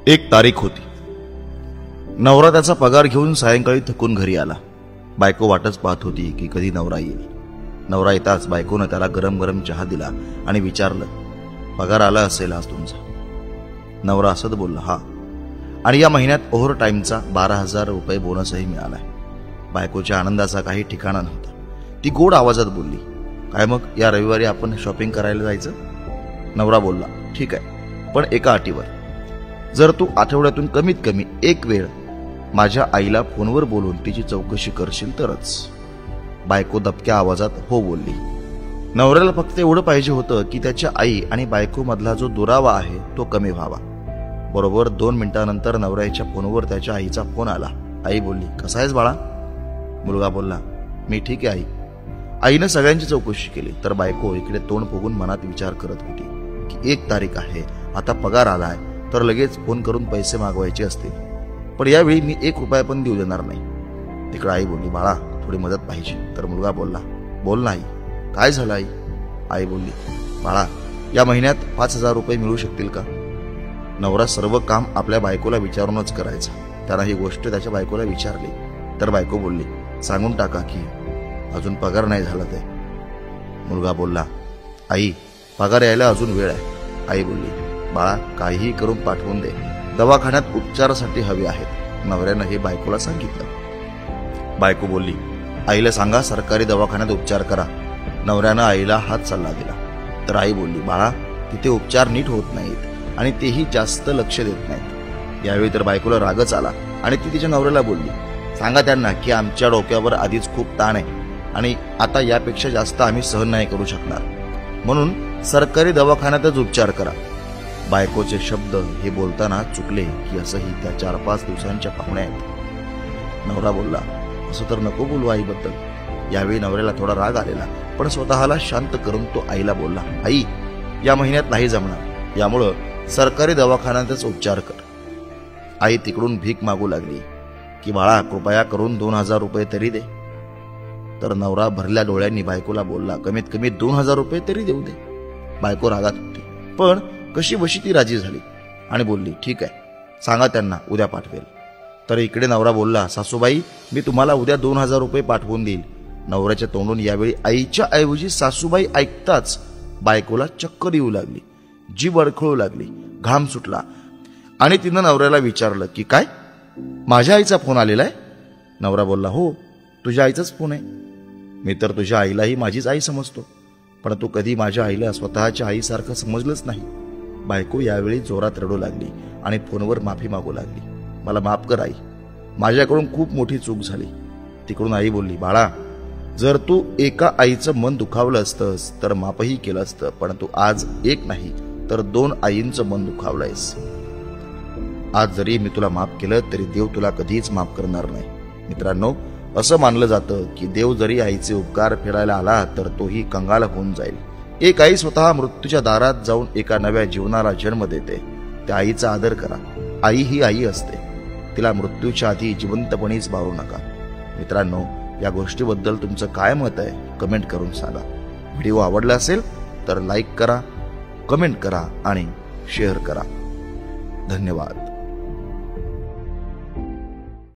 एक तारीख होती. नवरा त्याचा पगार घेऊन सायंकाळी थकून घरी आला. बायको वाटच पाहत होती की कधी नवरा येईल. नवरा येताच बायकोनं त्याला गरम गरम चहा दिला आणि विचारलं, पगार आला असेल आज तुमचा? नवरा असत बोलला, हा, आणि या महिन्यात ओव्हर टाईमचा 12,000 रुपये बोनसही मिळालाय. बायकोच्या आनंदाचा काही ठिकाणा नव्हता. ती गोड आवाजात बोलली, काय मग या रविवारी आपण शॉपिंग करायला जायचं? नवरा बोलला, ठीक आहे, पण एका अटीवर. जर तू आठवड्यातून कमीत कमी एक वेळ माझ्या आईला फोनवर बोलून तिची चौकशी करशील तरच. बायको दबक्या आवाजात हो बोलली. नवऱ्याला फक्त एवढं पाहिजे होतं की त्याच्या आई आणि बायको मधला जो दुरावा आहे तो कमी व्हावा. बरोबर 2 मिनिटांनंतर नवऱ्याच्या फोनवर त्याच्या आईचा फोन आला. आई बोलली, कसा आहेस बाळा? मुलगा बोलला, मी ठीक आहे आई. आईनं सगळ्यांची चौकशी केली तर बायको इकडे तोंड फुगून मनात विचार करत होती की 1 तारीख आहे, आता पगार आलाय तर लगेच फोन करून पैसे मागवायचे असतील, पण यावेळी मी 1 रुपया पण देऊ देणार नाही. तिकडे आई बोलली, बाळा थोडी मदत पाहिजे. तर मुलगा बोलला, बोल ना आई, काय झालं आई? आई बोलली, बाळा या महिन्यात 5,000 रुपये मिळू शकतील का? नवरा सर्व काम आपल्या बायकोला विचारूनच करायचा. त्यानं ही गोष्ट त्याच्या बायकोला विचारली तर बायको बोलली, सांगून टाका की अजून पगार नाही झाला ते. मुलगा बोलला, आई पगार यायला अजून वेळ आहे. आई बोलली, बाळा काहीही करून पाठवून दे, दवाखान्यात उपचारासाठी हवे आहेत. नवऱ्यानं हे बायकोला सांगितलं. बायको बोलली, आईला सांगा सरकारी दवाखान्यात उपचार करा. नवऱ्यानं आईला हात सल्ला दिला तर आई बोलली, बाळा तिथे उपचार नीट होत नाहीत आणि तेही जास्त लक्ष देत नाहीत. यावेळी तर बायकोला रागच आला आणि ती तिच्या नवऱ्याला बोलली, सांगा त्यांना की आमच्या डोक्यावर आधीच खूप ताण आहे आणि आता यापेक्षा जास्त आम्ही सहन नाही करू शकणार, म्हणून सरकारी दवाखान्यातच उपचार करा. बायकोचे शब्द हे बोलताना चुकले की असंही त्या 4-5 दिवसांच्या पाहुण्या आहेत. नवरा बोलला, असं तर नको बोलू आईबद्दल. यावेळी नवऱ्याला थोडा राग आलेला, पण स्वतःला शांत करून तो आईला बोलला, आई या महिन्यात नाही जमणार, यामुळं सरकारी दवाखान्यातच उपचार कर. आई तिकडून भीक मागू लागली की बाळा कृपया करून 2,000 रुपये तरी दे. तर नवरा भरल्या डोळ्यांनी बायकोला बोलला, कमीत कमी 2,000 रुपये तरी देऊ दे. बायको रागात होती, पण कशी बशी ती राजी झाली आणि बोलली, ठीक आहे, सांगा त्यांना उद्या पाठवेल. तर इकडे नवरा बोलला, सासूबाई मी तुम्हाला उद्या 2,000 रुपये पाठवून देईल. नवऱ्याच्या तोंडून यावेळी आईच्या ऐवजी सासूबाई ऐकताच बायकोला चक्कर येऊ लागली, जीभ अडखळू लागली, घाम सुटला आणि तिनं नवऱ्याला विचारलं की काय, माझ्या आईचा फोन आलेला आहे? नवरा बोलला, हो तुझ्या आईचाच फोन आहे. मी तर तुझ्या आईलाही माझीच आई समजतो, पण तू कधी माझ्या आईला स्वतःच्या आईसारखं समजलंच नाही. बायको यावेळी जोरात रडू लागली आणि फोनवर माफी मागू लागली, मला माफ कर आई, माझ्याकडून खूप मोठी चूक झाली. तिकडून आई बोलली, बाळा जर तू एका आईचं मन दुखावलं असतंस तर माफही केलं असतं, पण तू आज 1 नाही तर 2 आईंचं मन दुखावलंयस. आज जरी मी तुला माफ केलं तरी देव तुला कधीच माफ करणार नाही. मित्रांनो, असं मानलं जातं की देव जरी आईचे उपकार फेडायला आला तर तोही कंगाल होऊन जाईल. एक आई स्वतः मृत्यूच्या दारात जाऊन एका नव्या जीवनाला जन्म देते. त्या आईचा आदर करा. आई ही आई असते, तिला मृत्यूच्या आधी जिवंतपणीच मारू नका. मित्रांनो, या गोष्टीबद्दल तुमचं काय मत आहे कमेंट करून सांगा. व्हिडिओ आवडला असेल तर लाईक करा, कमेंट करा आणि शेअर करा. धन्यवाद.